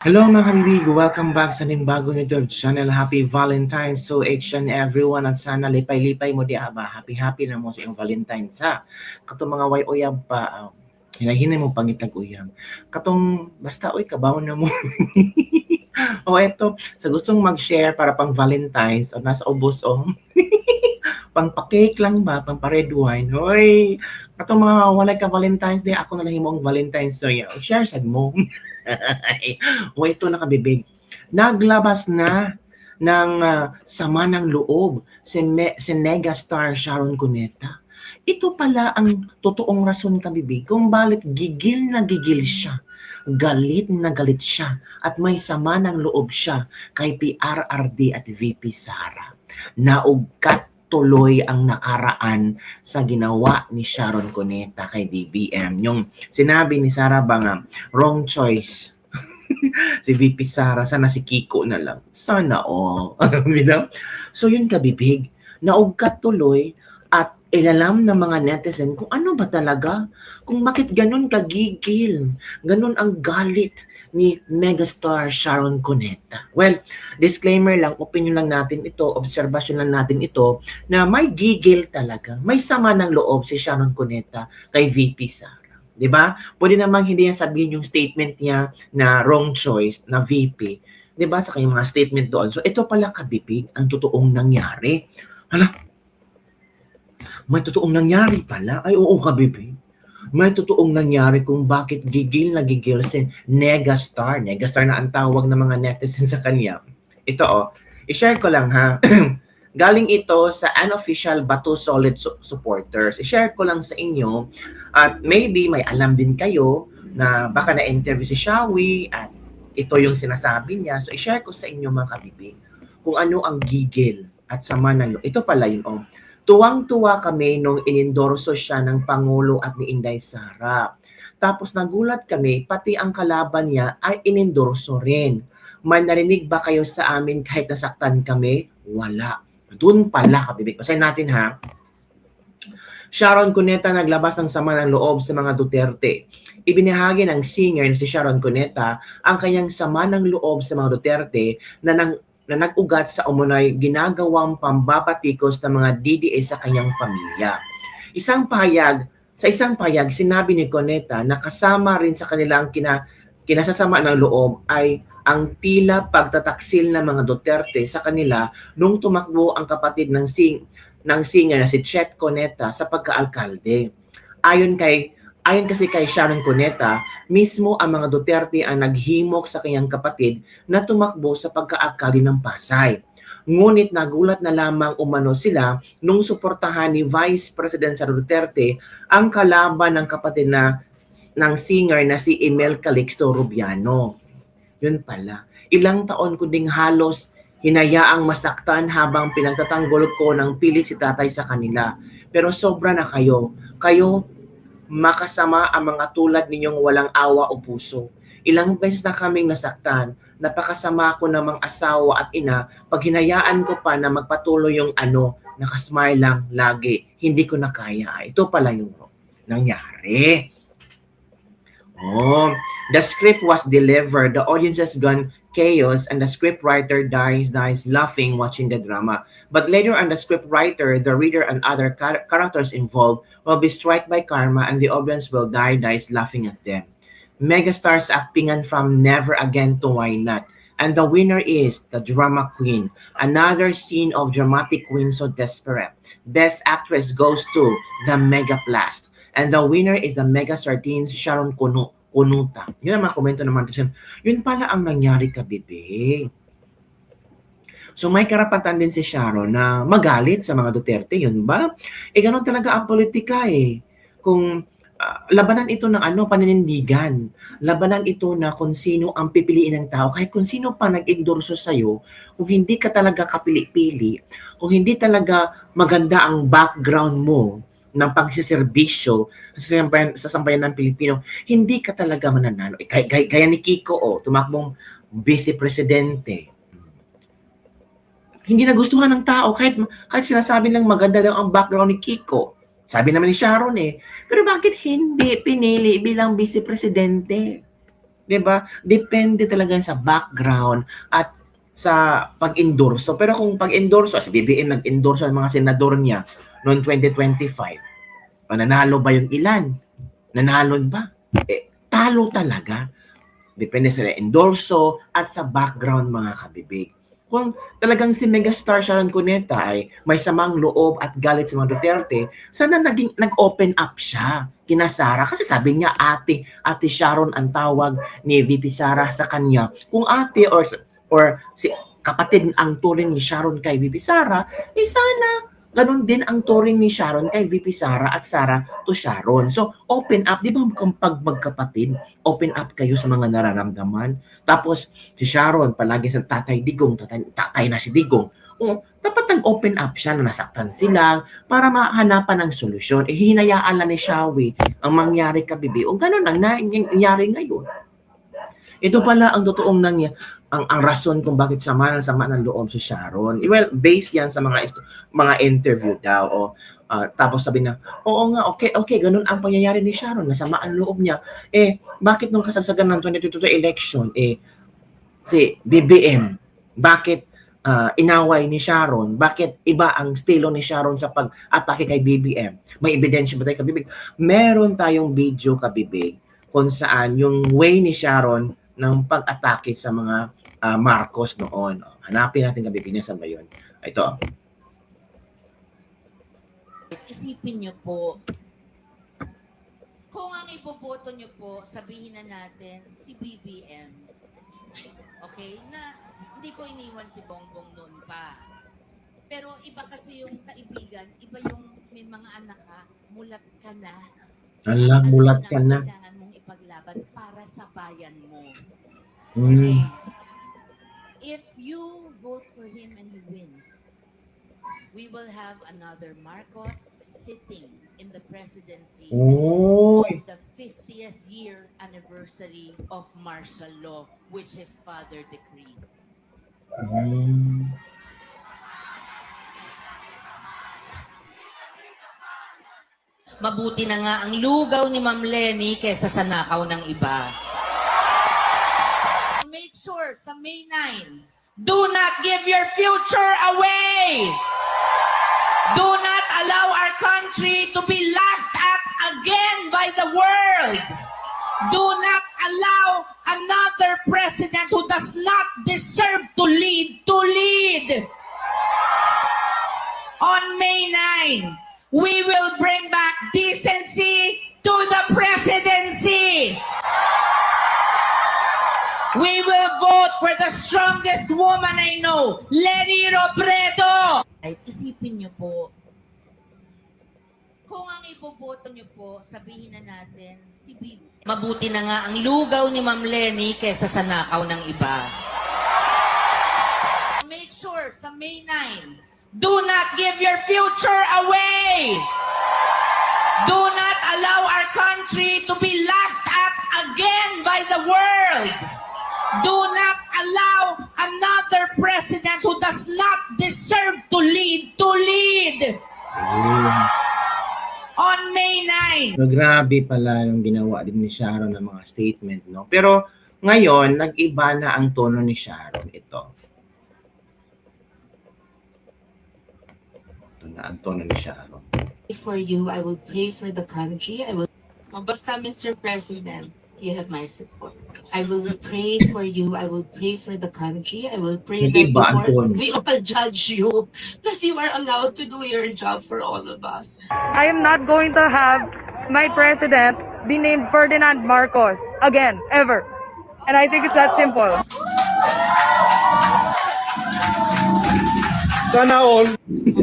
Hello mga kaibigan, welcome back sa bagong YouTube channel. Happy Valentine's to each and everyone at sana lipay-lipay mo di aba. Happy na mo sa iyong Valentine's ha. Katong mga way uyab pa, hinahinay mo pangitag uyab. Katong basta oy kabaw na mo. O eto, sa gustong mag-share para pang Valentine's o nasa ubos o pang pa-cake lang ba, pang pa-red wine. Hoy, katong mga walay ka Valentine's Day, ako na lang himong Valentine's Day. Share sad mo. O ito nakabibig. Naglabas na ng sama ng loob si Megastar Sharon Cuneta. Ito pala ang totoong rason kabibig kung bakit gigil na gigil siya. Galit na galit siya at may sama ng loob siya kay PRRD at VP Sara. Naugkat tuloy ang nakaraan sa ginawa ni Sharon Cuneta kay BBM. Yung sinabi ni Sara Banga, wrong choice. Si VP Sara, sana si Kiko na lang. Sana all. So yun kabibig, naugkat tuloy at ilalam ng mga netizen kung ano ba talaga, kung bakit ganun kagigil, ganun ang galit ni megastar Sharon Cuneta. Well, disclaimer lang, opinion lang natin ito, obserbasyon lang natin ito, na may gigil talaga, may sama ng loob si Sharon Cuneta kay VP Sara. 'Di ba? Pwede namang hindi yan sabihin yung statement niya na wrong choice na VP. 'Di ba sa kanyang mga statement doon. So ito pala kabibig ang totoong nangyari. Hala, may totoong nangyari pala. Ay oo kabibig. May totoong nangyari kung bakit gigil na gigil si Negastar. Negastar na ang tawag ng mga netizens sa kanya. Ito i-share ko lang ha. Galing ito sa unofficial Bato Solid supporters. I-share ko lang sa inyo at maybe may alam din kayo na baka na-interview si Shawi at ito yung sinasabi niya. So i-share ko sa inyo mga kabibig kung ano ang gigil at sama ng loob. Ito pala yun Tuwang-tuwa kami nung inendorso siya ng Pangulo at ni Inday Sara. Tapos nagulat kami, pati ang kalaban niya ay inendorso rin. May narinig ba kayo sa amin kahit nasaktan kami? Wala. Doon pala kabibig. Basahin natin ha. Sharon Cuneta naglabas ng sama ng loob sa mga Duterte. Ibinahagi ng singer na si Sharon Cuneta ang kanyang sama ng loob sa mga Duterte na nag-ugat sa umunoy ginagawang pambabatikos ng mga DDA sa kanyang pamilya. Sa isang pahayag, sinabi ni Cuneta na kasama rin sa kanilang kinasasama ng loob ay ang tila pagtataksil ng mga Duterte sa kanila nung tumakbo ang kapatid ng singer na si Chet Cuneta sa pagkaalkalde. Ayon kasi kay Sharon Cuneta, mismo ang mga Duterte ang naghimok sa kanyang kapatid na tumakbo sa pagkaalkalde ng Pasay. Ngunit nagulat na lamang umano sila nung suportahan ni Vice President Sara Duterte ang kalaban ng kapatid ng singer na si Emel Calixto Rubiano. Yun pala. Ilang taon ko ding halos hinayaang masaktan habang pinagtatanggol ko ng pilit si tatay sa kanila. Pero sobra na kayo. Kayo makasama ang mga tulad ninyong walang awa o puso. Ilang beses na kaming nasaktan. Napakasama ko namang asawa at ina pag hinayaan ko pa na magpatuloy yung nakasmile lang lagi. Hindi ko na kaya. Ito pala yung nangyari. The script was delivered. The audience has gone chaos and the scriptwriter dies laughing watching the drama. But later on, the scriptwriter, the reader, and other characters involved will be struck by karma and the audience will dies laughing at them. Megastars actingan from Never Again to Why Not. And the winner is the drama queen. Another scene of dramatic queen so desperate. Best actress goes to the Megaplast. And the winner is the Megastar teens Sharon Kunuta. Yun ang mga komento naman. Yun pala ang nangyari kabibig. So may karapatan din si Sharon na magalit sa mga Duterte, yun ba? Ganun talaga ang politika eh. Kung labanan ito ng paninindigan. Labanan ito na kung sino ang pipiliin ng tao. Kahit kung sino pa nag-endorso sa'yo, kung hindi ka talaga kapili-pili, kung hindi talaga maganda ang background mo ng pagsiservisyo sa sambayan ng Pilipino, hindi ka talaga mananalo. Gaya ni Kiko, tumakbong vice-presidente. Hindi nagustuhan ng tao kahit sinasabi lang maganda daw ang background ni Kiko. Sabi naman ni Sharon pero bakit hindi pinili bilang vice-presidente? 'di ba? Depende talaga sa background at sa pag-endorso. Pero kung pag-endorso, si BBM nag-endorso ng mga senador niya noong 2025, mananalo ba yung ilan? Nanalo ba? Talo talaga. Depende sa endorso at sa background mga kabibig. Kung talagang si megastar Sharon Cuneta ay may samang loob at galit sa mga Duterte, sana nag-open up siya kina Sara. Kasi sabi niya ate Sharon ang tawag ni VP Sara sa kanya. Kung ate or si kapatid ang turing ni Sharon kay VP Sara, sana ganun din ang turing ni Sharon kay VP Sara at Sara to Sharon. So, open up. Di ba pag magkapatid, open up kayo sa mga nararamdaman. Tapos, si Sharon, palagi sa tatay Digong, tatay na si Digong. Dapat nag-open up siya na nasaktan sila para mahanapan ng solusyon. Hinayaan lang ni Shawi ang mangyari kabibi. Ganun ang nangyari ngayon. Ito pala ang totoong ang rason kung bakit sama ng loob si Sharon. Well, based yan sa mga interview daw. Tapos sabi na, oo nga, okay, ganun ang pangyayari ni Sharon, nasama ang loob niya. Bakit nung kasagsagan ng 2022 election, si BBM, bakit inaway ni Sharon? Bakit iba ang estilo ni Sharon sa pag-atake kay BBM? May ebidensya ba tayo kabibig? Meron tayong video kabibig kung saan yung way ni Sharon ng pag-atake sa mga Marcos noon. Hanapin natin kabibig niya sa ba yun. Ito. Isipin niyo po, kung ang ipoboto niyo po, sabihin na natin si BBM. Okay? Na hindi ko iniwan si Bongbong noon pa. Pero iba kasi yung kaibigan, iba yung may mga anak ka, mulat ka na. Mulat ka na. Kailangan mong ipaglaban para sa bayan mo. Okay? If you vote for him and he wins, we will have another Marcos sitting in the presidency on the 50th year anniversary of martial law, which his father decreed. Mabuti na nga ang lugaw ni Ma'am Lenny kesa sa nakaw ng iba. Make sure sa May 9, do not give your future away! Do not allow our country to be laughed at again by the world. Do not allow another president who does not deserve to lead. On May 9, we will bring back decency to the presidency. We will vote for the strongest woman I know, Lenny Robredo. Isipin niyo po, kung ang ipoboto niyo po, sabihin na natin si BBM. Mabuti na nga ang lugaw ni Ma'am Lenny kesa sa nakaw ng iba. Make sure sa May 9, do not give your future away! Do not allow our country to be laughed at again by the world! Do not allow another president who does not deserve to lead. On May 9. So, grabe pala yung ginawa din ni Sharon ng mga statement, no? Pero ngayon, nag-iba na ang tono ni Sharon. Ito na ang tono ni Sharon. For you, I will pray for the country. Basta, Mr. President, you have my support. I will pray for you. I will pray for the country. I will pray that before we all judge you, that you are allowed to do your job for all of us. I am not going to have my president be named Ferdinand Marcos again, ever. And I think it's that simple. Sana all.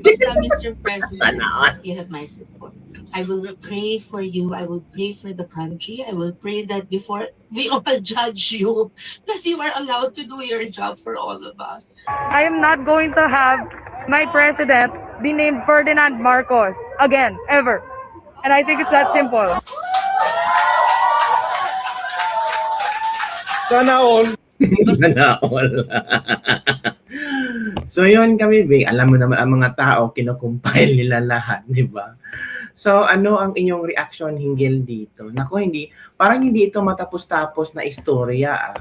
Basta, Mr. President, you have my support. I will pray for you. I will pray for the country. I will pray that before we all judge you, that you are allowed to do your job for all of us. I am not going to have my president be named Ferdinand Marcos again, ever. And I think it's that simple. Sana all. Sana all. So yun kami, alam mo naman ang mga tao, kinocompile nila lahat, di ba? So, ano ang inyong reaction hinggil dito? Naku, parang hindi ito matapos-tapos na istorya,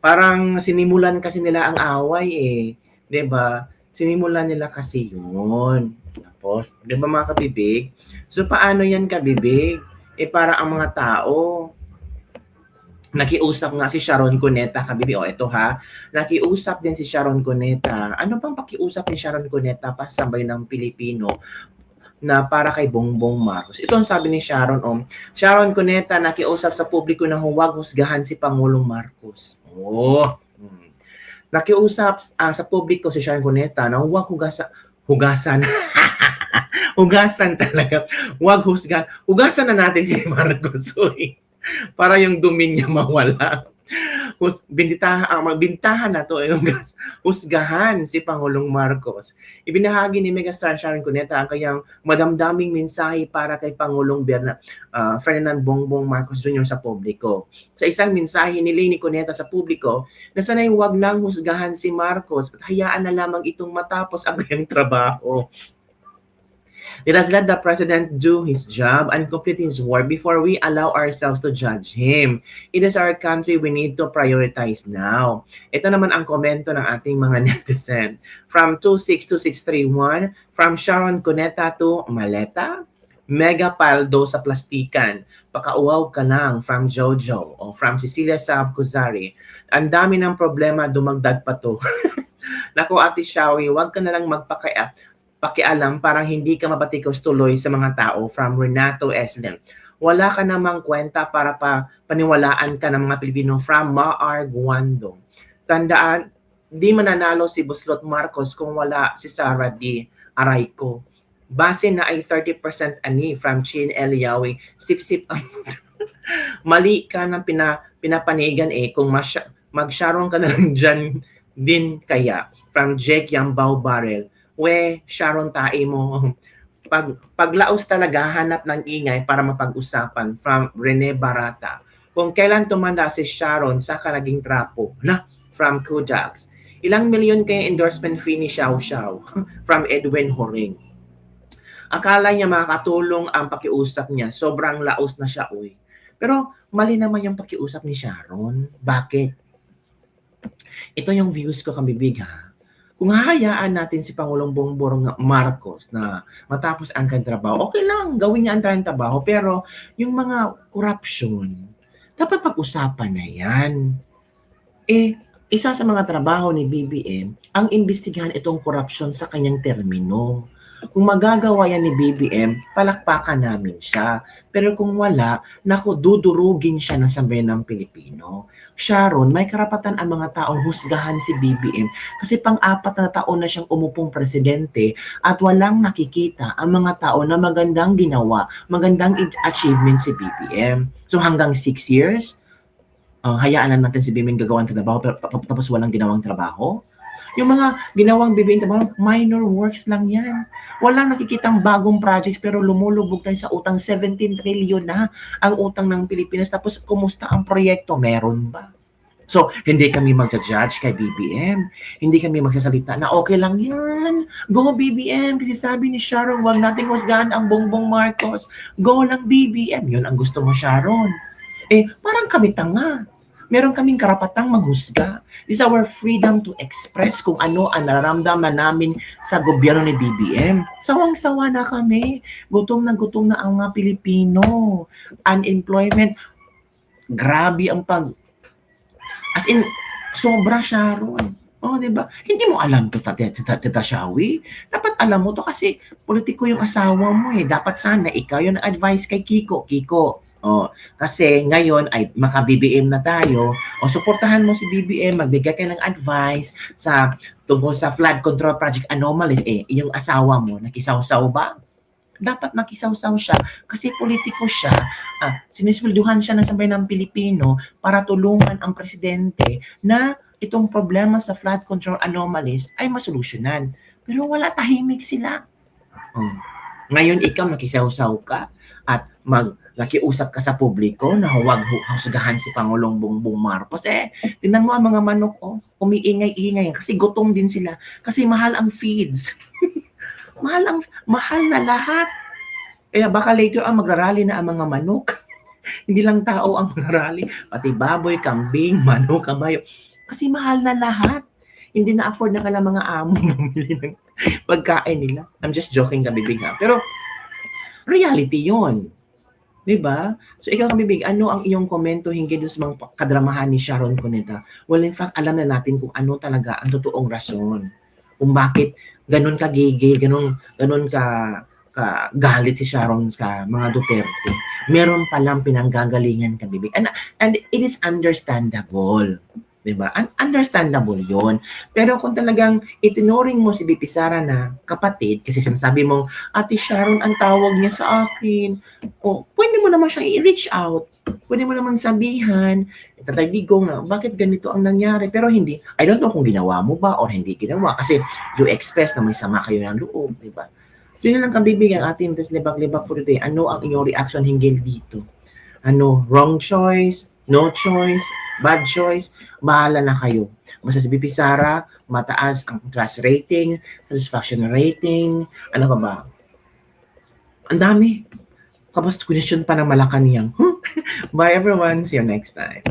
Parang sinimulan kasi nila ang away, 'di ba? Sinimulan nila kasi 'yun. Tapos, 'di ba mga kabibig? So, paano 'yan kabibig? Para ang mga tao, nakiusap nga si Sharon Cuneta, kabibig, ito nakiusap din si Sharon Cuneta. Ano bang pakiusap ni Sharon Cuneta pa sa bayan ng Pilipino na para kay Bongbong Marcos? Ito ang sabi ni Sharon, Sharon Cuneta nakiusap sa publiko na huwag husgahan si Pangulong Marcos. Nakiusap sa publiko si Sharon Cuneta na huwag hugasan hugasan talaga. Huwag husgahan. Hugasan na natin si Marcos. Para yung dumi niya mawala. Magbintahan na to yung husgahan si Pangulong Marcos. Ibinahagi ni Megastar Sharon Cuneta ang kanyang madamdaming mensahe para kay Pangulong Ferdinand Bongbong Marcos Jr. sa publiko. Sa isang mensahe ni Cuneta sa publiko, na sanay huwag nang husgahan si Marcos at hayaan na lamang itong matapos ang kanyang trabaho. Let us let the President do his job and complete his work before we allow ourselves to judge him. It is our country we need to prioritize now. Ito naman ang komento ng ating mga netizen. From 262631, from Sharon Cuneta to Maleta, Mega Paldo sa plastikan, pakauaw ka lang, from Jojo, o from Cecilia Saab-Cuzari. Ang dami ng problema, dumagdag pa to. Naku, Ate Shawi, wag ka na lang pakialam, parang hindi ka mabatikos tuloy sa mga tao, from Renato Eslem. Wala ka namang kwenta para paniwalaan ka ng mga Pilipino, from Maar Guando. Tandaan, di mananalo si Buslot Marcos kung wala si Sara D. Arayco. Base na ay 30% ani, from Chin Eliawi. Sip-sip ang mali ka ng pinapanigan kung magsharong ka na lang dyan din kaya, from Jake Yambao Barrel. Sharon, tae mo. Paglaos talaga, hanap ng ingay para mapag-usapan, from Rene Barata. Kung kailan tumanda si Sharon sa naging trapo, from Kudax. Ilang milyon kaya endorsement fee ni Xiao Xiao, from Edwin Horing. Akala niya makakatulong ang pakiusap niya, sobrang laos na siya, Pero mali naman yung pakiusap ni Sharon. Bakit? Ito yung views ko, kabibig, Kung hahayaan natin si Pangulong Bongbong Marcos na matapos ang kanyang trabaho, okay lang, gawin niya ang kanyang trabaho, pero yung mga corruption, dapat pag-usapan na yan. Isa sa mga trabaho ni BBM, ang imbestigahan itong corruption sa kanyang termino. Kung magagawa yan ni BBM, palakpakan namin siya. Pero kung wala, dudurugin siya ng sambayan ng Pilipino. Sharon, may karapatan ang mga taong husgahan si BBM kasi pang-4 na taon na siyang umupong presidente at walang nakikita ang mga tao na magandang ginawa, magandang achievement si BBM. So hanggang 6 years, hayaan lang natin si BBM gagawang trabaho tapos walang ginawang trabaho. Yung mga ginawang BBM trabaho, minor works lang yan. Walang nakikitang bagong projects pero lumulubog tayo sa utang. 17 trillion na ang utang ng Pilipinas. Tapos kumusta ang proyekto? Meron ba? So, hindi kami mag-judge kay BBM. Hindi kami magsasalita na okay lang yan. Go BBM. Kasi sabi ni Sharon, wag nating husgahan ang Bongbong Marcos. Go lang BBM. Yun ang gusto mo, Sharon. Parang kami tanga. Meron kaming karapatang maghusga. This is our freedom to express kung ano ang nararamdaman namin sa gobyerno ni BBM. Sawang-sawa na kami. Gutom na ang mga Pilipino. Unemployment. Grabe ang as in, sobra, Sharon. Diba? Hindi mo alam to, Tita Shawi. Dapat alam mo to kasi politiko yung asawa mo Dapat sana ikaw yung advice kay Kiko. Kasi ngayon ay maka-BBM na tayo. Suportahan mo si BBM, magbigay ka ng advice tungkol sa flood control project anomalies. Yung asawa mo, nakisaw-saw ba? Dapat makisaw-saw siya kasi politiko siya. Siniswelduhan siya ng sambayan ng Pilipino para tulungan ang presidente na itong problema sa flood control anomalies ay masolusyonan. Pero wala, tahimik sila. Ngayon ikaw nakisaw-saw ka at nakiusap ka sa publiko na huwag husgahan si Pangulong Bongbong Marcos. Tingnan mo ang mga manok, umiingay-ingay kasi gutom din sila. Kasi mahal ang feeds. mahal na lahat. Kaya baka later magrarally na ang mga manok. Hindi lang tao ang magrarally, pati baboy, kambing, manok, kabayo. Kasi mahal na lahat. Hindi na afford na kala mga amo bumili ng pagkain nila. I'm just joking, kabibig ha. Pero reality yon. 'Di ba? So ikaw kabibig, ano ang iyong komento hinggil dun sa mga kadramahan ni Sharon Cuneta? Well, in fact, alam na natin kung ano talaga ang totoong rason. Kung bakit ganun ka gigil, ganun ka galit si Sharon sa mga Duterte. Meron palang pinanggagalingan kabibig. And it is understandable. 'Di ba? Understandable 'yon. Pero kung talagang itinuring mo si BP Sara na kapatid, kasi sinasabi mo, Ate Sharon ang tawag niya sa akin. O, pwede mo naman siyang i-reach out. Pwede mo naman sabihan, tatagdigong na, bakit ganito ang nangyari? Pero hindi, I don't know kung ginawa mo ba or hindi ginawa. Kasi you express na may sama kayo ng loob, di ba? So yun lang kabibig ang ating libak-libak for today. Ano ang inyong reaction hinggil dito? Ano, wrong choice, no choice, bad choice, bahala na kayo. Basta si BP Sara, mataas ang trust rating, satisfaction rating, ano pa ba? Ang dami. Kapos question pa ng Malacanang. Bye everyone. See you next time.